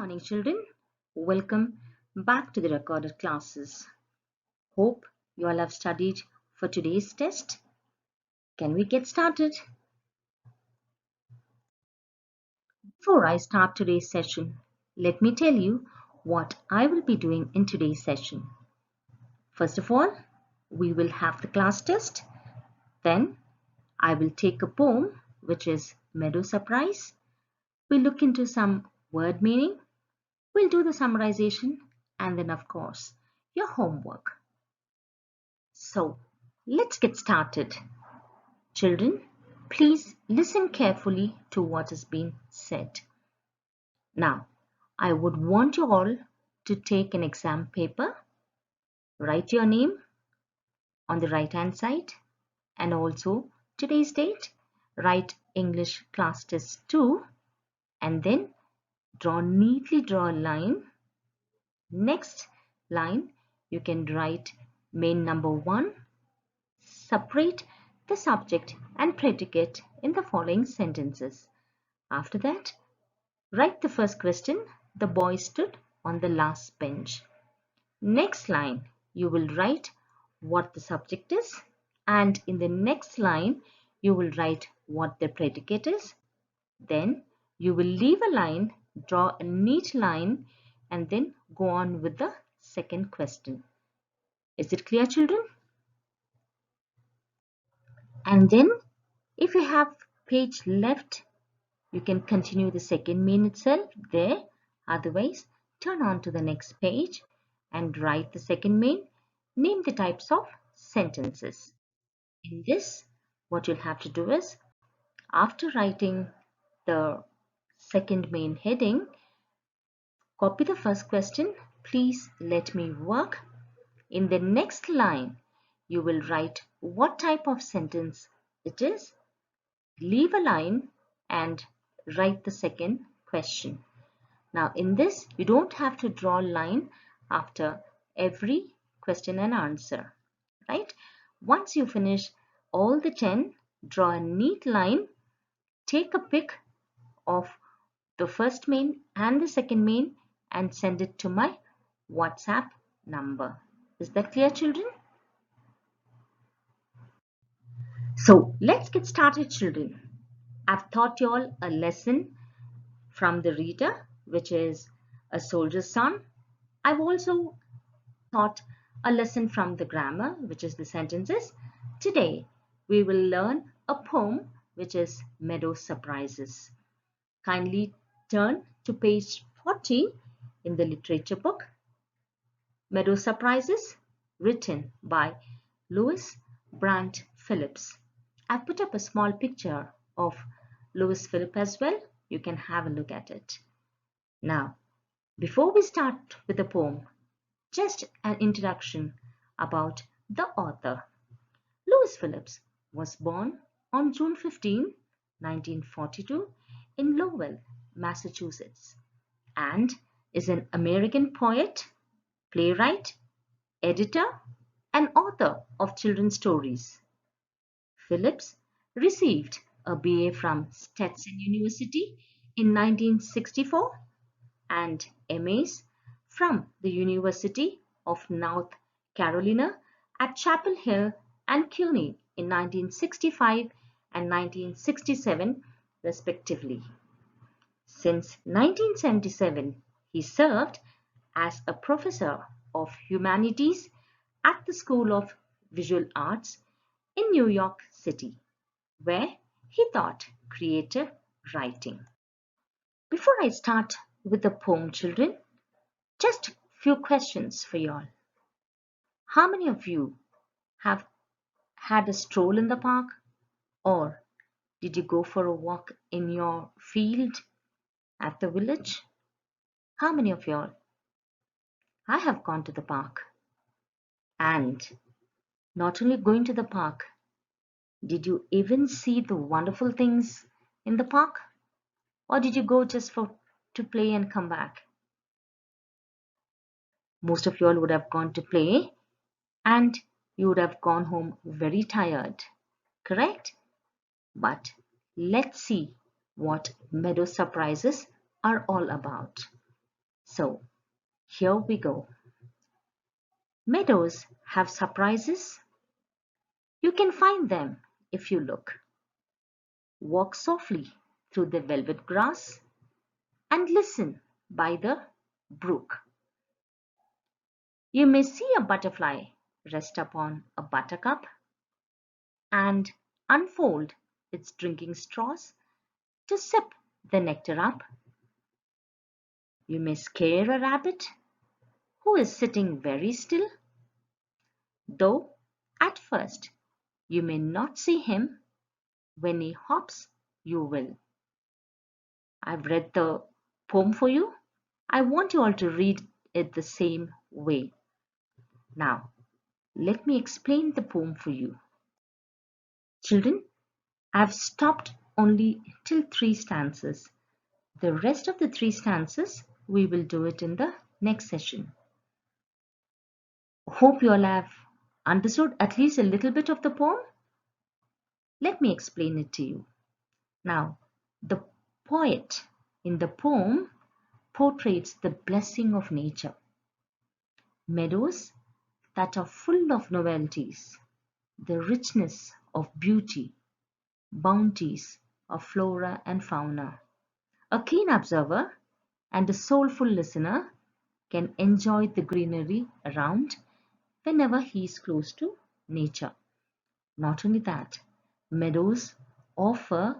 morning, children. Welcome back to the recorded classes. Hope you all have studied for today's test. Can we get started? Before I start today's session, let me tell you what I will be doing in today's session. First of all, we will have the class test. Then I will take a poem, which is Meadow Surprise. We'll look into some word meaning. We'll do the summarization and then, of course, your homework. So, let's get started. Children, please listen carefully to what has been said. Now, I would want you all to take an exam paper, write your name on the right hand side and also today's date, write English class test 2 and then neatly draw a line. Next line, you can write main number 1, separate the subject and predicate in the following sentences. After that, write the first question, the boy stood on the last bench. Next line, you will write what the subject is, and in the next line, you will write what the predicate is. Then you will leave a line, draw a neat line, and then go on with the second question. Is it clear, children? And then if you have page left, you can continue the second main itself there. Otherwise, turn on to the next page and write the second main. Name the types of sentences. In this, what you'll have to do is, after writing the second main heading, copy the first question, please let me work. In the next line, you will write what type of sentence it is, leave a line and write the second question. Now in this, you don't have to draw a line after every question and answer, right? Once you finish all the 10, draw a neat line, take a pic of the first main and the second main and send it to my WhatsApp number. Is that clear, children? So let's get started, children. I've taught you all a lesson from the reader, which is A Soldier's Son. I've also taught a lesson from the grammar, which is the sentences. Today, we will learn a poem, which is Meadow Surprises. Kindly turn to page 40 in the literature book. Meadow Surprises, written by Louis Brandt Phillips. I've put up a small picture of Louis Phillips as well. You can have a look at it. Now, before we start with the poem, just an introduction about the author. Louis Phillips was born on June 15, 1942 in Lowell, Massachusetts, and is an American poet, playwright, editor, and author of children's stories. Phillips received a BA from Stetson University in 1964 and MAs from the University of North Carolina at Chapel Hill and CUNY in 1965 and 1967 respectively. Since 1977, he served as a professor of humanities at the School of Visual Arts in New York City, where he taught creative writing. Before I start with the poem, children, just a few questions for you all. How many of you have had a stroll in the park, or did you go for a walk in your field at the village? How many of you all? I have gone to the park. And not only going to the park, did you even see the wonderful things in the park? Or did you go just to play and come back? Most of you all would have gone to play and you would have gone home very tired, correct? But let's see what Meadow Surprises are all about. So here we go. Meadows have surprises. You can find them if you look. Walk softly through the velvet grass and listen by the brook. You may see a butterfly rest upon a buttercup and unfold its drinking straws to sip the nectar up. You may scare a rabbit who is sitting very still, though at first you may not see him. When he hops, you will. I've read the poem for you. I want you all to read it the same way. Now, let me explain the poem for you. Children, I've stopped only till 3 stanzas. The rest of the 3 stanzas, we will do it in the next session. Hope you all have understood at least a little bit of the poem. Let me explain it to you. Now, the poet in the poem portrays the blessing of nature. Meadows that are full of novelties, the richness of beauty, bounties of flora and fauna. A keen observer and a soulful listener can enjoy the greenery around whenever he is close to nature. Not only that, meadows offer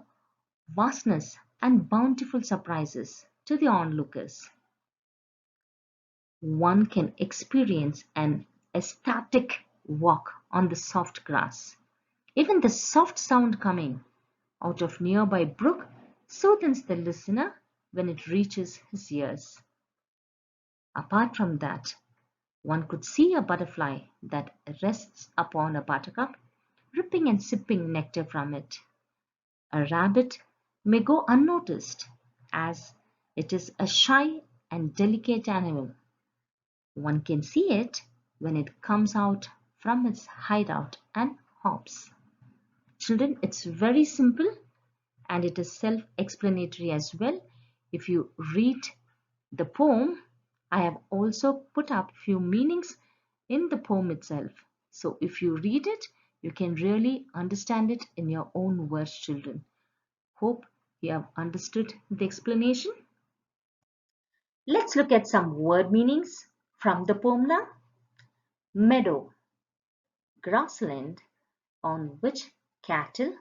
vastness and bountiful surprises to the onlookers. One can experience an ecstatic walk on the soft grass. Even the soft sound coming out of nearby brook soothes the listener when it reaches his ears. Apart from that, one could see a butterfly that rests upon a buttercup, ripping and sipping nectar from it. A rabbit may go unnoticed, as it is a shy and delicate animal. One can see it when it comes out from its hideout and hops. Children, it's very simple and it is self-explanatory as well. If you read the poem, I have also put up few meanings in the poem itself. So if you read it, you can really understand it in your own words, children. Hope you have understood the explanation. Let's look at some word meanings from the poem now. Meadow, grassland on which cattle,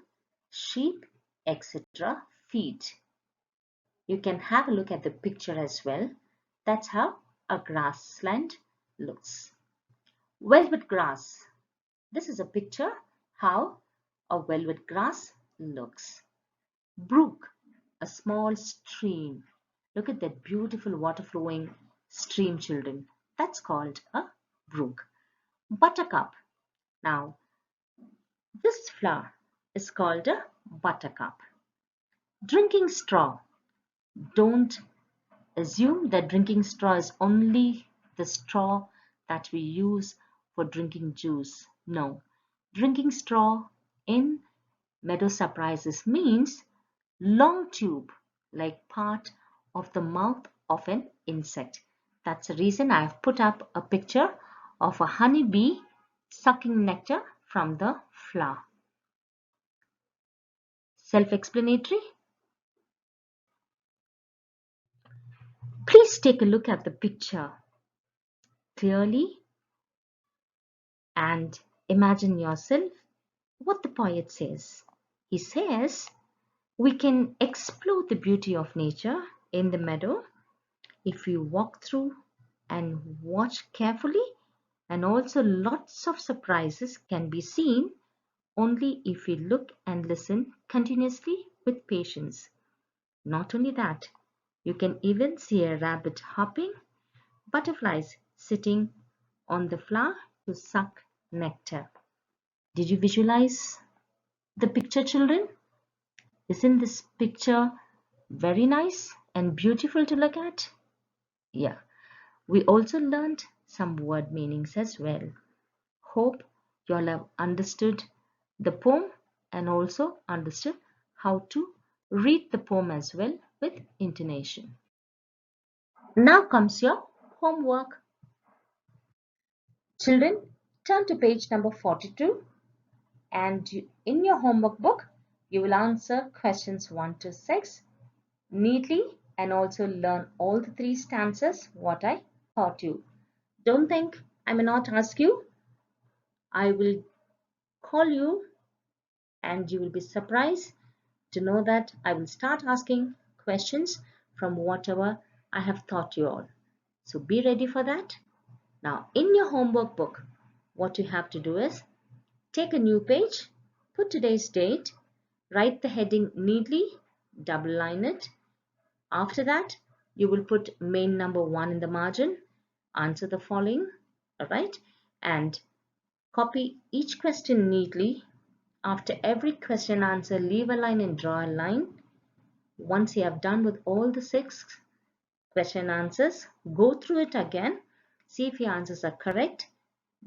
sheep, etc. feed. You can have a look at the picture as well. That's how a grassland looks. Velvet grass. This is a picture how a velvet grass looks. Brook, a small stream. Look at that beautiful water flowing stream, children. That's called a brook. Buttercup. Now, this flower is called a buttercup. Drinking straw. Don't assume that drinking straw is only the straw that we use for drinking juice. No. Drinking straw in Meadow Surprises means long tube like part of the mouth of an insect. That's the reason I've put up a picture of a honeybee sucking nectar from the flower. Self-explanatory? Please take a look at the picture clearly and imagine yourself what the poet says. He says, we can explore the beauty of nature in the meadow if we walk through and watch carefully, and also lots of surprises can be seen only if we look and listen continuously with patience. Not only that, you can even see a rabbit hopping, butterflies sitting on the flower to suck nectar. Did you visualize the picture, children? Isn't this picture very nice and beautiful to look at? Yeah, we also learned some word meanings as well. Hope you all have understood the poem and also understood how to read the poem as well with intonation. Now comes your homework. Children, turn to page number 42 and in your homework book, you will answer questions 1 to 6 neatly and also learn all the 3 stanzas what I taught you. Don't think I may not ask you. I will call you and you will be surprised to know that I will start asking questions from whatever I have taught you all. So be ready for that. Now in your homework book, what you have to do is take a new page, put today's date, write the heading neatly, double line it. After that, you will put main number 1 in the margin, answer the following, alright, and copy each question neatly. After every question answer, leave a line and draw a line. Once you have done with all the 6 question answers, go through it again, see if your answers are correct.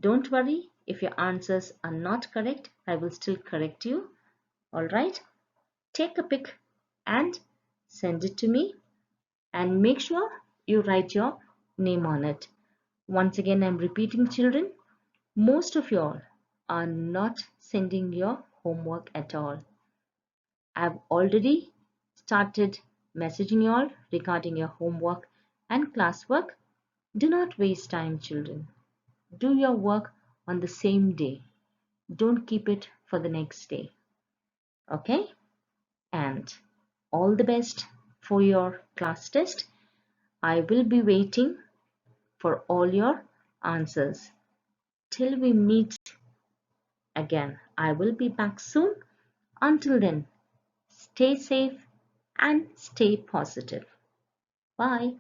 Don't worry if your answers are not correct, I will still correct you. Alright, take a pic and send it to me and make sure you write your name on it. Once again, I'm repeating, children, most of you all are not sending your homework at all. I've already started messaging you all regarding your homework and classwork. Do not waste time, children. Do your work on the same day. Don't keep it for the next day. Okay? And all the best for your class test. I will be waiting for all your answers. Till we meet again, I will be back soon. Until then, stay safe and stay positive. Bye.